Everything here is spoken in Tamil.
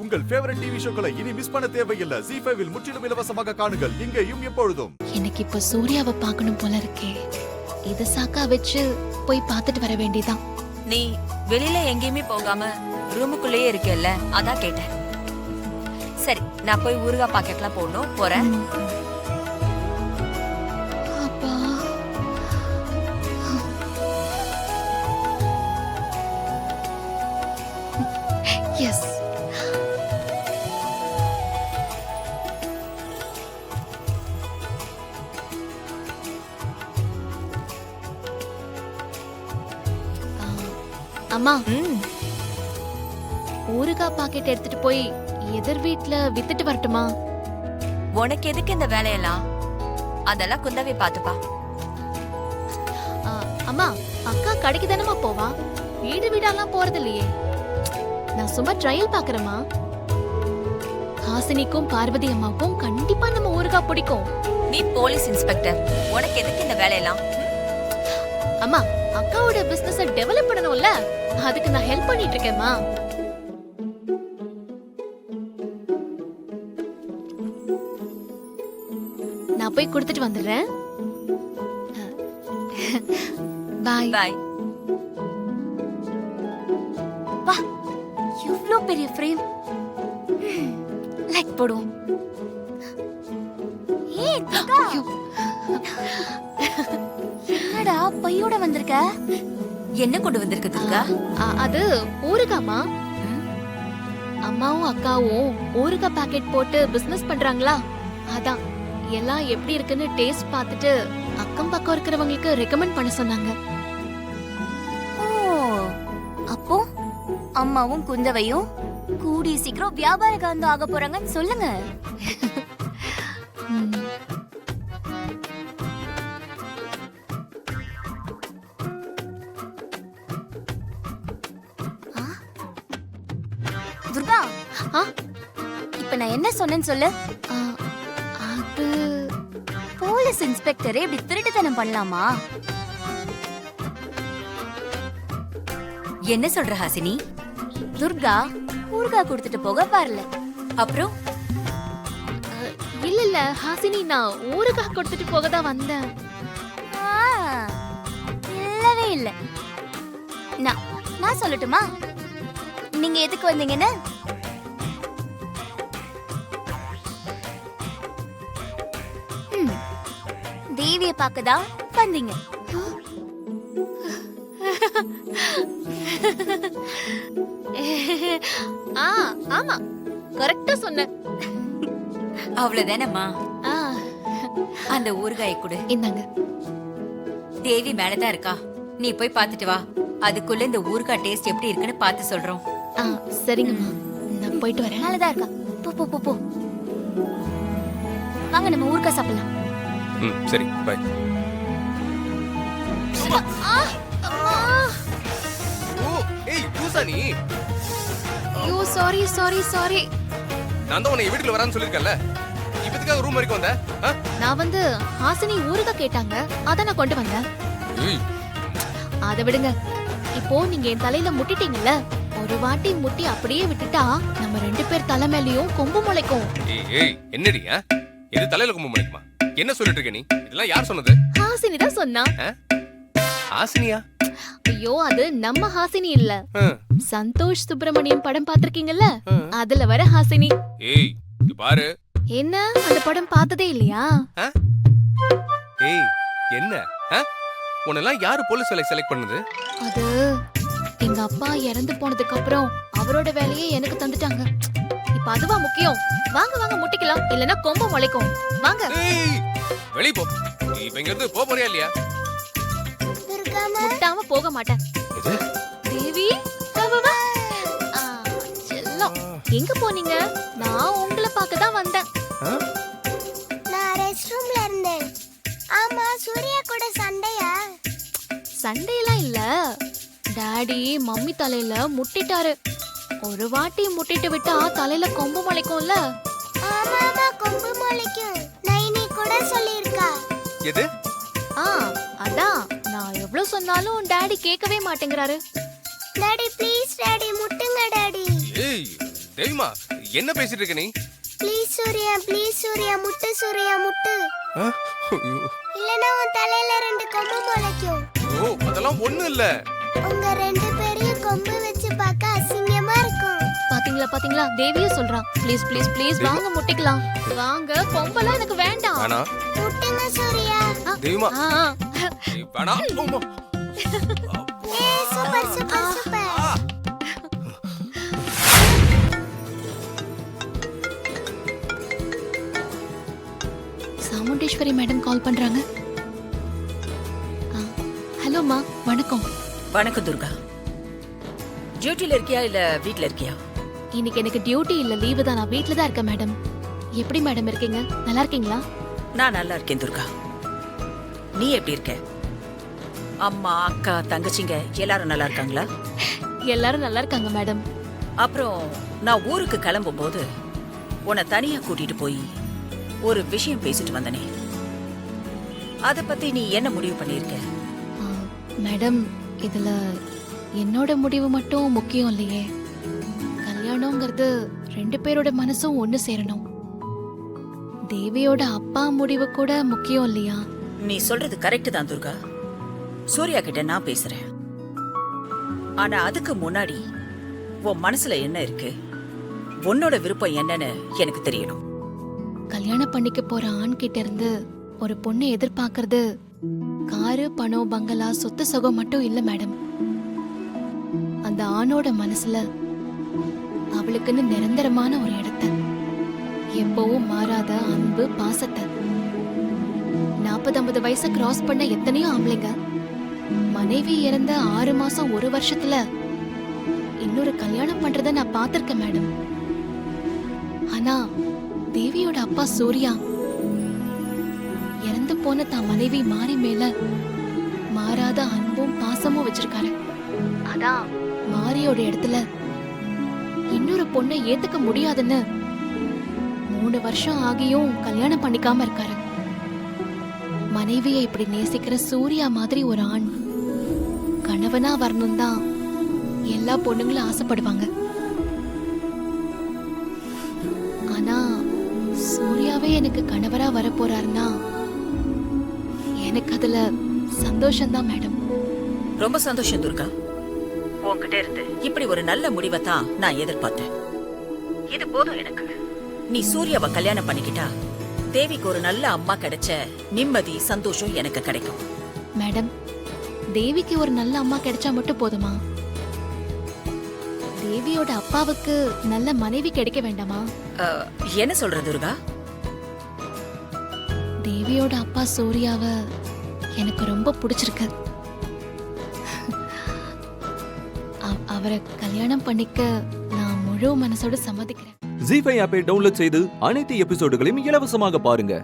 உங்கள் ஃபேவரட் டிவி ஷோக்களை இனி மிஸ் பண்ண தேவையில்லை. ZEE5 இல் முற்றிலும் இலவசமாக காணுங்கள், இங்கேயும் எப்பொழுதும். எனக்கு இப்ப சூர்யாவை பார்க்கணும் போல இருக்கே. இத சாக்கா வச்சு போய் பார்த்துட்டு வர வேண்டியதான். நீ வெளியில எங்கேயுமே போகாம ரூமுக்குள்ளேயே இருக்கேல்ல, அதான் கேட்டேன். சரி, நான் போய் ஊறுகாய் பாக்கெட்லாம் போடணும், போறேன். அப்பா எஸ். அம்மா, ஊறுகாய் பாக்கெட் எடுத்துட்டு போய் எதிர் வீட்ல வித்துட்டு வரட்டுமா? உனக்கு எதுக்கு இந்த வேலையெல்லாம்? அதெல்லாம் குந்தவை பாத்துப்பா. அம்மா, அக்கா கடைக்கு தானமா போவா, வீடு வீடாலாம் போறது இல்லையே. நான் சும்மா ட்ரையல் பாக்குறேமா. ஹாசினிக்கும் பார்வதி அம்மாவுக்கும் கண்டிப்பா நம்ம ஊறுகாய் பிடிக்கும். நீ போலீஸ் இன்ஸ்பெக்டர், உனக்கு எதுக்கு இந்த வேலையெல்லாம்? அம்மா, அக்காவோட பிசினஸ டெவலப் பண்ணணும்ல, அதுக்கு நான் ஹெல்ப் பண்ணிட்டு இருக்கேன்மா. நான் போய் கொடுத்துட்டு வந்துடுறேன். பாய் பாய். வா, இவ்ளோ பெரிய ஃப்ரேம். லைக் போடுவோம். ஏய் துர்கா, என்னடா பையோட வந்திருக்க? என்ன கொண்டு வந்திருக்கு துர்கா? அது ஊறுகாமா. அம்மாவும் அக்காவும் ஊறுகாய் பாக்கெட் போட்டு பிசினஸ் பண்றாங்களா, அதான் எல்லாம் எப்படி இருக்குன்னு டேஸ்ட் பார்த்துட்டு அக்கம் பக்கம் இருக்கிறவங்களுக்கு ரெக்கமெண்ட் பண்ண சொன்னாங்க. ஓ, அப்போ அம்மாவும் குந்தவையும் கூடி சீக்கிரம் வியாபார காந்தம் ஆக போறாங்கன்னு சொல்லுங்க. துர்கா, இப்ப நான் என்ன சொன்னேன்னு சொல்லு. அது போலீஸ் இன்ஸ்பெக்டரே இப்படி திருட்டுத்தனம் பண்ணலாமா? என்ன சொல்ற ஹாசினி? துர்கா ஊறுகாய் கொடுத்துட்டு போக வரல. அப்புறம் இல்ல இல்ல ஹாசினி, நான் ஊறுகாய் கொடுத்துட்டு போக தான் வந்தேன். இல்லவே இல்ல. நான் சொல்லட்டுமா நீங்க எதுக்கு வந்தீங்கன்னு? தேவிய பார்க்கதான் வந்தீங்க. ஆமா, கரெக்டா சொன்ன. அவ்வளவுதானம்மா. அந்த ஊறுகாயை கொடு. இந்தாங்க. தேவி மேலதான் இருக்கா, நீ போய் பாத்துட்டு வா. அதுக்குள்ள இந்த ஊறுகாய் டேஸ்ட் எப்படி இருக்குன்னு பார்த்து சொல்றோம். சரிங்கம்மா, நான் போயிட்டு வரேன். நல்லதா இருக்கா? போ போ போ போ. வாங்க நம்ம ஊறுகாய் சாப்பிடலாம். சரி, பை. நீ ஐயோ, சாரி சாரி சாரி. நான் தான் உன்னை வீட்டுக்குள்ள வரான்னு சொல்லிருக்கேன்ல, இப்போதுக்காக ரூம் வரைக்கும் வந்த? நான் வந்து ஹாசினி ஊறுகாய் கேட்டாங்க, அத நான் கொண்டு வந்தேன். அத விடுங்க. இப்போ நீங்க என் தலையில முட்டிட்டீங்கல்ல, ஒரு வாட்டி முட்டி அப்படியே விட்டுட்டா நம்ம 2 பேர் தலை மேலயும் கொம்பு முளைக்கும். ஏய் என்னடி? எது தலையில கொம்பு முளைக்குமா? என்ன சொல்லிட்டு இருக்க நீ? இதெல்லாம் யார் சொன்னது? ஹாசினி தான் சொன்னா. ஹாசினியா? ஐயோ, அது நம்ம ஹாசினி இல்ல, சந்தோஷ் சுப்பிரமணியம் படம் பாத்திருக்கீங்கல்ல, அதுல வர ஹாசினி. ஏய் பாரு. என்ன, அந்த படம் பார்த்ததே இல்லையா? ஏய் என்ன? உன்னெல்லாம் யாரு போலீஸ் வேலைக்கு செலக்ட் பண்ணது? அது எங்க அப்பா இறந்து போனதுக்கு அப்புறம் அவரோட வேலையே எனக்கு தந்துட்டாங்க. இப்ப அதுவா முக்கியம்? வாங்க வாங்க முட்டிக்கலாம், இல்லனா கொம்பு முளைக்கும். வாங்க. வெளிய போ. நீ இப்ப இங்க இருந்து போறியா இல்லையா? முட்டாம போக மாட்டேன். தேவி, வா வா வா. செல்லம், எங்க போனீங்க? நான் உங்களை பார்க்க தான் வந்தேன். நான் ரெஸ்ட் ரூம்ல இருந்தேன். ஆமா, சூர்யா கூட சண்டையா? சண்டையெல்லாம் இல்ல, டாடி மம்மி தலையில முட்டிட்டாரு. ஒரு வாட்டி முட்டிட்டு விட்டா தலையில கொம்பு முளைக்கும்ல. ஆமா ஆமா, கொம்பு முளைக்கும். நைனி கூட சொல்லிருக்கா. எது? அதான் நான் எவ்வளவு சொன்னாலும் டாடி கேட்கவே மாட்டேங்கிறாரு. டாடி ப்ளீஸ் டாடி, முட்டுங்க டாடி. ஏய் தேவிமா, என்ன பேசிட்டு இருக்க நீ? ப்ளீஸ் சூர்யா முட்டு சூர்யா முட்டு. ஆ? ஐயோ. இல்லனா உன் தலையில 2 கொம்பு முளைக்கும். ஓ, அதெல்லாம் ஒண்ணும் இல்ல. உங்க 2 பேரையும் கொம்பு வச்சு பார்க்க அசிங்கமா இருக்கும். பாத்தீங்களா தேவியும் சொல்றான். ப்ளீஸ் ப்ளீஸ் ப்ளீஸ் வாங்க முட்டிக்கலாம். வாங்க, கொம்பெல்லாம் எனக்கு வேண்டாம். வேணா முட்டுங்க சூர்யா. தெய்வமா ஆ, ஆ. நீ வேணா. அம்மா. Super super super. Chamundeshwari madam call பண்றாங்க. ஹலோம்மா, வணக்கம். வணக்கம் துர்கா. டியூட்டில இருக்கியா இல்ல வீட்ல இருக்கியா? இன்னைக்கு எனக்கு டியூட்டி இல்ல, லீவு தான். நான் வீட்ல தான் இருக்கேன் மேடம். எப்படி மேடம் இருக்கீங்க? நல்லா இருக்கீங்களா? நான் நல்லா இருக்கேன் துர்கா. நீ எப்படி இருக்க? அம்மா, அக்கா, தங்கச்சிங்க எல்லாரும் நல்லா இருக்காங்களா? எல்லாரும் நல்லா இருக்காங்க மேடம். அப்புறம் நான் ஊருக்கு கிளம்பும் போது உன்னை தனியா கூட்டிட்டு போய் ஒரு விஷயம் பேசிட்டு வந்தனே, அத பத்தி நீ என்ன முடிவு பண்ணிருக்க? மேடம், இதுல என்னோட முடிவு மட்டும் முக்கியம் இல்லையே. கல்யாணம்ங்கிறது 2 பேரோட மனசும் ஒண்ணு சேரணும். தேவியோட அப்பா முடிவு கூட முக்கியம் இல்லையா? நீ சொல்றது கரெக்ட் தான் துர்கா. சூர்யா கிட்ட நான் பேசுறேன். ஆனா அதுக்கு முன்னாடி உன் மனசுல என்ன இருக்கு, உன்னோட விருப்பம் என்னன்னு எனக்கு தெரியணும். கல்யாணம் பண்ணிக்க போற ஆண் கிட்ட இருந்து ஒரு பொண்ணை எதிர்பார்க்கறது காரு, பணம், பங்களா, சொத்து சுகம் மட்டும் இல்ல மேடம். அந்த ஆணோட மனசுல அவளுக்குன்னு நிரந்தரமான ஒரு இடத்த, எப்பவும் மாறாத அன்பு, பாசத்தை. 40-50 வயசை கிராஸ் பண்ண எத்தனையோ ஆம்பளைங்க மனைவி இறந்த 6 மாசம் 1 வருஷத்துல இன்னொரு கல்யாணம் பண்றத நான் பார்த்திருக்கேன் மேடம். ஆனா தேவியோட அப்பா சூர்யா இறந்து போன தான் மனைவி மாறி மேல மாறாத அன்பும் பாசமும் வச்சிருக்காரு. அதான் மாரியோட இடத்துல இன்னொரு பொண்ணை ஏத்துக்க முடியாதுன்னு 3 வருஷம் ஆகியும் கல்யாணம் பண்ணிக்காம இருக்காரு. மனைவியை இப்படி நேசிக்கிற சூர்யா மாதிரி ஒரு ஆண் கணவனா வரணும் தான் எல்லா பொண்ணுங்களும் ஆசைப்படுவாங்க. ஆனா சூர்யாவே எனக்கு கணவரா வரப்போறாருன்னா எனக்கு அதுல சந்தோஷம்தான் மேடம். ரொம்ப சந்தோஷம் துர்கா. உன்கிட்ட இருந்து இப்படி ஒரு நல்ல முடிவை தான் நான் எதிர்பார்த்தேன். இது போதும் எனக்கு. நீ சூர்யாவை கல்யாணம் பண்ணிக்கிட்டா தேவிக்கு ஒரு நல்ல அம்மா கிடைச்ச நிம்மதி, சந்தோஷம் எனக்கு கிடைக்கும். மேடம், தேவிக்கு ஒரு நல்ல அம்மா கிடைச்சா மட்டும் போதுமா? தேவியோட அப்பாவுக்கு நல்ல மனைவி கிடைக்க வேண்டாமா? என்ன சொல்ற துர்கா? தேவியோட அப்பா சூர்யாவை எனக்கு ரொம்ப பிடிச்சிருக்கு. அவரை கல்யாணம் பண்ணிக்க நான் முழு மனசோட சம்மதிக்கிறேன். ஜீ5 ஆப்பை டவுன்லோட் செய்து அனைத்து எபிசோடுகளையும் இலவசமாக பாருங்க.